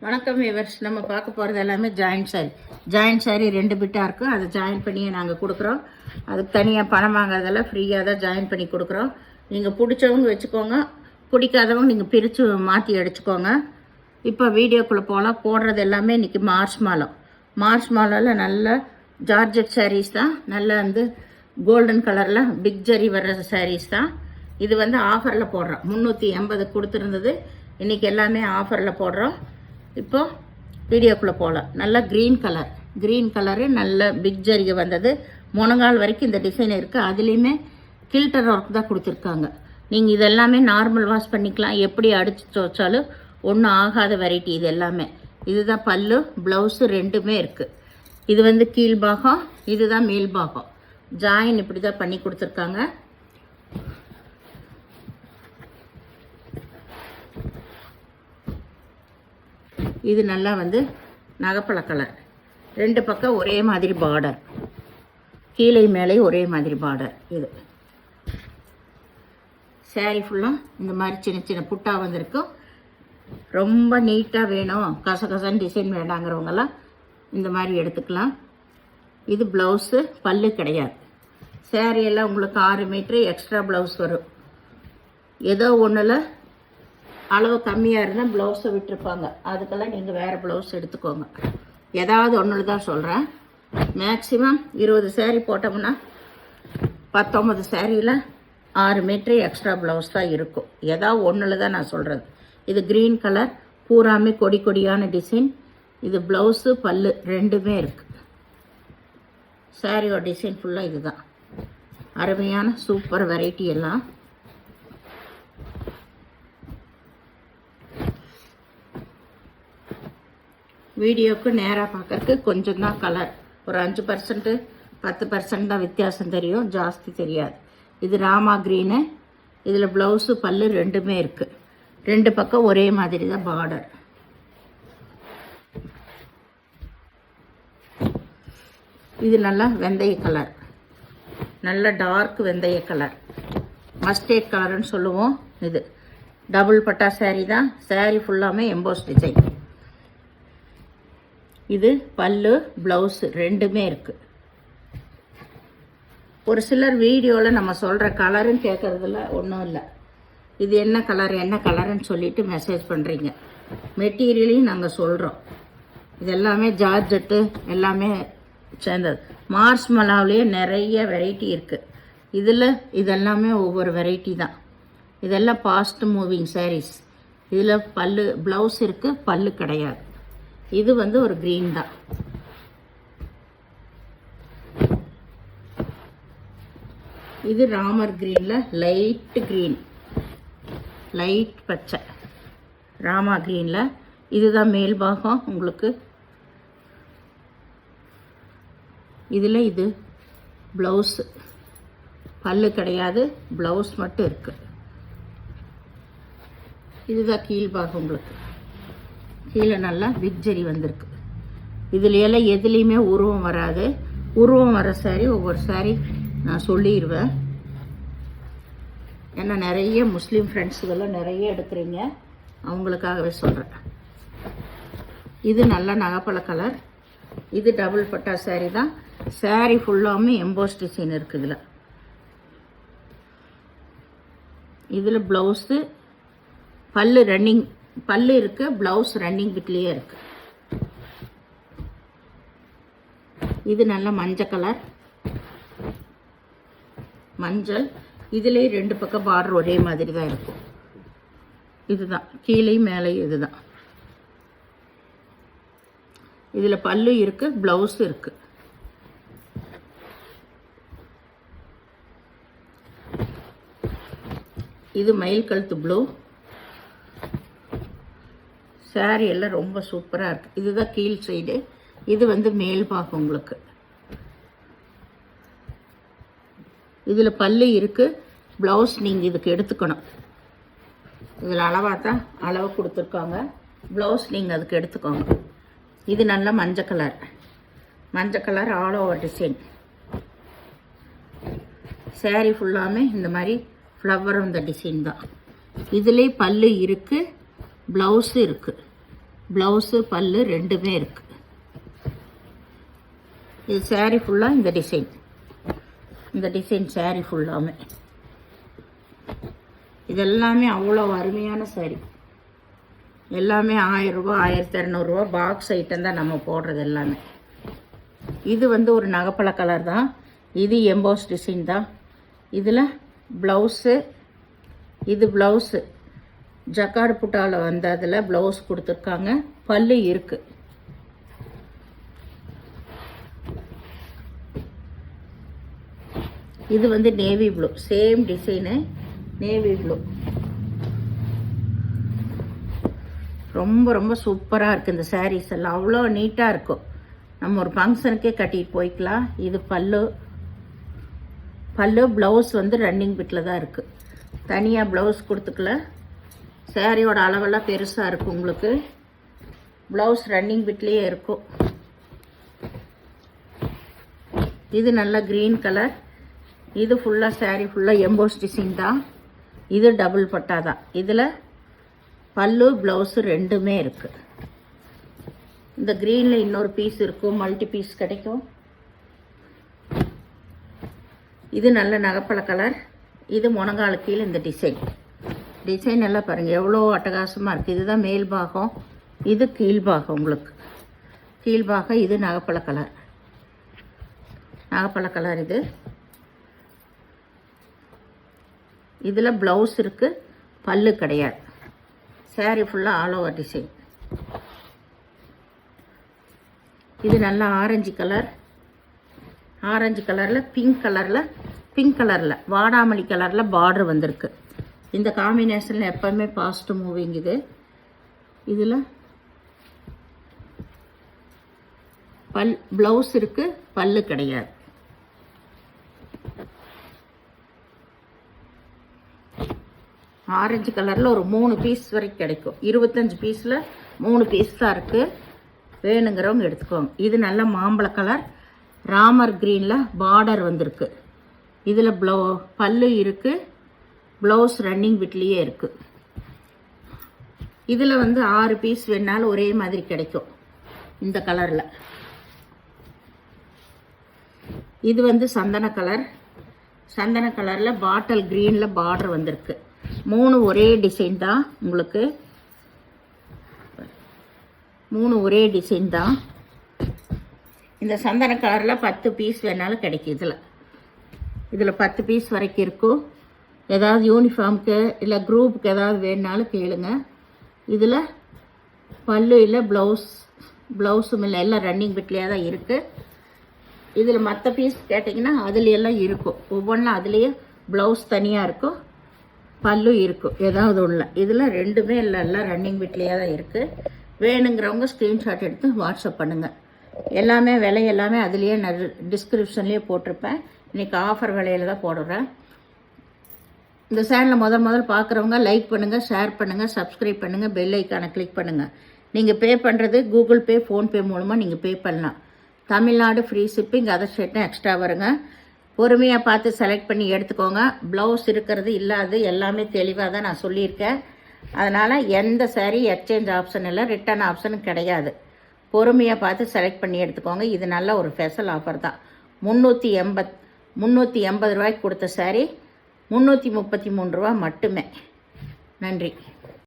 வணக்கம் வியூவர்ஸ். நம்ம பார்க்க போகிறது எல்லாமே ஜாயிண்ட் சாரி 2 பிட்டாக இருக்கும். அதை ஜாயின் பண்ணியே நாங்கள் கொடுக்குறோம். அதுக்கு தனியாக பணம் வாங்காதெல்லாம் ஃப்ரீயாக தான் ஜாயின் பண்ணி கொடுக்குறோம். நீங்கள் பிடிச்சவங்க வச்சுக்கோங்க, பிடிக்காதவங்க நீங்கள் பிரித்து மாற்றி அடிச்சுக்கோங்க. இப்போ வீடியோக்குள்ளே போகலாம். போடுறது எல்லாமே இன்றைக்கி மார்ச் மாலாவில் நல்ல ஜார்ஜெட் சாரீஸ் தான். நல்ல கோல்டன் கலரில் பிக் ஜரி வர்ற சாரீஸ் தான். இது ஆஃபரில் போடுறோம். 380 கொடுத்துருந்தது, இன்றைக்கி எல்லாமே ஆஃபரில் போடுறோம். இப்போ வீடியோக்குள்ளே போகலாம். நல்ல க்ரீன் கலரு நல்ல பிக் ஜரிகை வந்தது. முனங்கால் வரைக்கும் இந்த டிசைன் இருக்குது. அதுலேயுமே கில்டர் ஒர்க் தான் கொடுத்துருக்காங்க. நீங்கள் இதெல்லாமே நார்மல் வாஷ் பண்ணிக்கலாம். எப்படி அடித்து துவைச்சாலும் ஒன்றும் ஆகாத வெரைட்டி இது எல்லாமே. இதுதான் பல்லு, ப்ளவுஸு ரெண்டுமே இருக்குது. இது கீழ்பாகம், இதுதான் மேல் பாகம். ஜாயின் இப்படி தான் பண்ணி கொடுத்துருக்காங்க. இது நல்லா நகைப்பழ கலர். 2 பக்கம் ஒரே மாதிரி பார்டர், கீழே மேலே ஒரே மாதிரி பார்டர். இது சாரீ ஃபுல்லாக இந்த மாதிரி சின்ன சின்ன புட்டா வந்திருக்கும். ரொம்ப நீட்டாக வேணும், கசகசன்னு டிசைன் வேண்டாங்கிறவங்கெல்லாம் இந்த மாதிரி எடுத்துக்கலாம். இது ப்ளவுஸு, பல்லு கிடையாது. சாரீ எல்லாம் உங்களுக்கு 6 மீட்ரு எக்ஸ்ட்ரா ப்ளவுஸ் வரும். ஏதோ ஒன்றில் அளவு கம்மியாக இருந்தால் ப்ளவுஸை விட்டுருப்பாங்க. அதுக்கெல்லாம் நீங்கள் வேறு ப்ளவுஸ் எடுத்துக்கோங்க. ஏதாவது ஒன்று தான் சொல்கிறேன். மேக்ஸிமம் 20 சாரீ போட்டோம்னா 19 சாரியில் 6 மீட்ரு எக்ஸ்ட்ரா ப்ளவுஸ் தான் இருக்கும். ஏதாவது ஒன்றில் தான் நான் சொல்கிறது. இது க்ரீன் கலர், பூராமே கொடியான டிசைன். இது ப்ளவுஸு, பல்லு ரெண்டுமே இருக்குது. சாரியோட டிசைன் ஃபுல்லாக இது தான். அருமையான சூப்பர் வெரைட்டி எல்லாம். வீடியோவுக்கு நேராக பார்க்கறதுக்கு கொஞ்சம் தான் கலர், ஒரு 5% 10% தான் வித்தியாசம் தெரியும், ஜாஸ்தி தெரியாது. இது ராமா க்ரீனு. இதில் ப்ளவுஸு, பல்லு ரெண்டுமே இருக்குது. 2 பக்கம் ஒரே மாதிரி தான் பார்டர். இது நல்லா வெந்தய கலர், நல்ல டார்க் வெந்தய கலர், மஸ்டேட் கலர்னு சொல்லுவோம். இது டபுள் பட்டா சாரீ தான். சாரீ ஃபுல்லாமே எம்போஸ் டிசைன். இது பல்லு, ப்ளவுஸு ரெண்டுமே இருக்குது. ஒரு சிலர் வீடியோவில் நம்ம சொல்கிற கலருன்னு கேட்குறதுல ஒன்றும் இல்லை. இது என்ன கலருன்னு சொல்லிட்டு மெசேஜ் பண்ணுறீங்க. மெட்டீரியலையும் நாங்கள் சொல்கிறோம். இது எல்லாமே ஜார்ஜெட்டு எல்லாமே சேர்ந்தது. மார்ச் மலாவிலேயே நிறைய வெரைட்டி இருக்குது. இதில் இதெல்லாமே ஒவ்வொரு வெரைட்டி தான். இதெல்லாம் ஃபாஸ்ட் மூவிங் சாரீஸ். இதில் பல்லு, ப்ளவுஸ் இருக்குது, பல்லு கிடையாது. இது ஒரு க்ரீன் தான். இது ராமர் க்ரீனில் லைட் பச்சை ராமா க்ரீனில். இதுதான் மேல் பாகம் உங்களுக்கு. இதில் இது ப்ளவுஸு, பல்லு கிடையாது, ப்ளவுஸ் மட்டும் இருக்குது. இதுதான் கீழ்பாகம் உங்களுக்கு. கீழே நல்லா பிக் ஜரி வந்திருக்கு. இதில் எல்லாம் எதுலேயுமே உருவம் வராது. உருவம் வர சாரி ஒவ்வொரு சாரி நான் சொல்லிடுவேன். ஏன்னா நிறைய முஸ்லீம் ஃப்ரெண்ட்ஸுகள்லாம் நிறைய எடுக்கிறீங்க, அவங்களுக்காகவே சொல்கிறேன். இது நல்ல நகைப்பழ கலர். இது டபுள் பட்டா சாரீ தான். சாரீ ஃபுல்லாமே எம்போஸ் டிசைன் இருக்குது. இதில் ப்ளவுஸு, பல்லு இருக்கு, ப்ளவுஸ் ரன்னிங் பிட்லேயே இருக்கு. இது நல்ல மஞ்சள் கலர், மஞ்சள். இதுலேயே 2 பக்கம் பார்டர் ஒரே மாதிரி தான் இருக்கும். இதுதான் கீழே மேலே. இதுதான். இதில் பல்லு இருக்கு, ப்ளவுஸ் இருக்கு. இது மயில் கழுத்து ப்ளூ. சாரீ எல்லாம் ரொம்ப சூப்பராக இருக்குது. இதுதான் கீழ் சைடு. இது மேல் பாகம் உங்களுக்கு. இதில் பல்லு இருக்குது, ப்ளவுஸ் நீங்கள் இதுக்கு எடுத்துக்கணும். இதில் அளவாக தான் அளவு கொடுத்துருக்காங்க. ப்ளவுஸ் நீங்கள் அதுக்கு எடுத்துக்கோங்க. இது நல்ல மஞ்சள் colour all over design. Sari ஃபுல்லாமே இந்த மாதிரி ஃப்ளவர் வந்த டிசைன் தான். இதிலே பல்லு இருக்குது, ப்ளவுஸு இருக்குது. ப்ளவுஸு பல்லு ரெண்டுமே இருக்குது. இது saree ஃபுல்லாக இந்த டிசைன் saree ஃபுல்லாமே இதெல்லாமே அவ்வளோ அருமையான saree. எல்லாமே 1000 ரூபா 1200 ரூபா பாக்ஸ் ஐட்டம் தான் நம்ம போடுறது எல்லாமே. இது வந்து ஒரு நகைப்பழ கலர் தான். இது எம்போஸ் டிசைன் தான். இதில் ப்ளவுஸு, இது ப்ளவுஸு ஜக்கார்டு புட்டாவில் வந்து அதில் ப்ளவுஸ் கொடுத்துருக்காங்க. பல்லு இருக்குது. இது வந்து navy blue, same design navy blue. ரொம்ப ரொம்ப சூப்பராக இருக்குது இந்த சாரீஸ் எல்லாம். அவ்வளோ நீட்டாக இருக்கும். நம்ம ஒரு ஃபங்க்ஷனுக்கே கட்டிட்டு போய்க்கலாம். இது பல்லு ப்ளவுஸ் வந்து ரன்னிங் பிட்டில் தான் இருக்குது. தனியாக ப்ளவுஸ் கொடுத்துக்கல. சாரியோட அளவெல்லாம் பெருசாக இருக்கும். உங்களுக்கு ப்ளவுஸ் ரன்னிங் பிட்லேயே இருக்கும். இது நல்ல க்ரீன் கலர். இது ஃபுல்லாக சாரீ ஃபுல்லாக எம்போஸ் டிசைன் தான். இது டபுள் பட்டா தான். இதில் பல்லு ப்ளவுஸு ரெண்டுமே இருக்குது. இந்த க்ரீனில் இன்னொரு பீஸ் இருக்கும், மல்டி பீஸ் கிடைக்கும். இது நல்ல நகைப்பழ கலர். இது முனங்கால கீழே இந்த டிசைன் எல்லாம் பாருங்கள் எவ்வளோ அட்டகாசமாக இருக்குது. இதுதான் மேல் பாகம், இது கீழ்பாகம். உங்களுக்கு கீழ்பாகம். இது நகைப்பழ கலர். இது இதில் ப்ளவுஸ் இருக்குது, பல்லு கிடையாது. சாரீ ஃபுல்லாக ஆல் ஓவர் டிசைன். இது நல்ல ஆரஞ்சு கலரில் பிங்க் கலரில் வாடாமல்லி கலரில் பார்டர் வந்திருக்கு. இந்த காம்பினேஷனில் எப்போவுமே ஃபாஸ்ட் மூவிங் இது. இதில் ப்ளவுஸ் இருக்குது, பல்லு கிடையாது. ஆரஞ்சு கலரில் ஒரு 3 பீஸ் வரைக்கும் கிடைக்கும். 25 பீஸில் 3 பீஸ் தான் இருக்குது. வேணுங்கிறவங்க எடுத்துக்கோங்க. இது நல்ல மாம்பழ கலர், ராமர் க்ரீனில் பார்டர் வந்திருக்கு. இதில் பல்லு இருக்குது, ப்ளவுஸ் ரன்னிங் பிட்லேயே இருக்குது. இதில் வந்து 6 பீஸ் வேணாலும் ஒரே மாதிரி கிடைக்கும் இந்த கலரில். இது வந்து சந்தன கலரில் பாட்டில் க்ரீனில் பார்டர் வந்திருக்கு. 3 ஒரே டிசைன் தான். உங்களுக்கு 3 ஒரே டிசைன் தான். இந்த சந்தன கலரில் 10 பீஸ் வேணாலும் கிடைக்கும். இதில் 10 பீஸ் வரைக்கும் இருக்கும். ஏதாவது யூனிஃபார்முக்கு இல்லை குரூப்புக்கு ஏதாவது வேணுனாலும் கேளுங்க. இதில் பல்லு இல்லை, ப்ளவுஸும் இல்லை, எல்லாம் ரன்னிங் பிட்லேயே தான் இருக்குது. இதில் மற்ற பீஸ் கேட்டிங்கன்னா அதுலையெல்லாம் இருக்கும். ஒவ்வொன்றும் அதுலேயே ப்ளவுஸ் தனியாக இருக்கும், பல்லு இருக்கும், ஏதாவது ஒன்று. இதில் ரெண்டுமே இல்லை, எல்லாம் ரன்னிங் பிட்லேயே தான் இருக்குது. வேணுங்கிறவங்க ஸ்க்ரீன்ஷாட் எடுத்து வாட்ஸ்அப் பண்ணுங்கள். எல்லாமே விலை எல்லாமே அதுலேயே நான் டிஸ்கிரிப்ஷன்லேயே போட்டிருப்பேன். இன்றைக்கி ஆஃபர் விலையில் தான் போடுறேன். இந்த சேனலை முதல் பார்க்குறவங்க லைக் பண்ணுங்கள், ஷேர் பண்ணுங்கள், சப்ஸ்கிரைப் பண்ணுங்கள், பெல் ஐக்கானை கிளிக் பண்ணுங்கள். நீங்கள் பே பண்ணுறது கூகுள் பே, ஃபோன்பே மூலமாக நீங்கள் பே பண்ணலாம். தமிழ்நாடு ஃப்ரீ ஷிப்பிங், அதர் ஸ்டேட்டும் எக்ஸ்ட்ரா வருங்க. பொறுமையாக பார்த்து செலக்ட் பண்ணி எடுத்துக்கோங்க. ப்ளவுஸ் இருக்கிறது இல்லாது எல்லாமே தெளிவாக தான் நான் சொல்லியிருக்கேன். அதனால் எந்த சாரீ எக்ஸ்சேஞ்ச் ஆப்ஷன் இல்லை, ரிட்டர்ன் ஆப்ஷனும் கிடையாது. பொறுமையாக பார்த்து செலக்ட் பண்ணி எடுத்துக்கோங்க. இது நல்ல ஒரு ஸ்பெஷல் ஆஃபர் தான். 380 ரூபாய்க்கு கொடுத்த சாரீ 333 ரூபா மட்டுமே. நன்றி.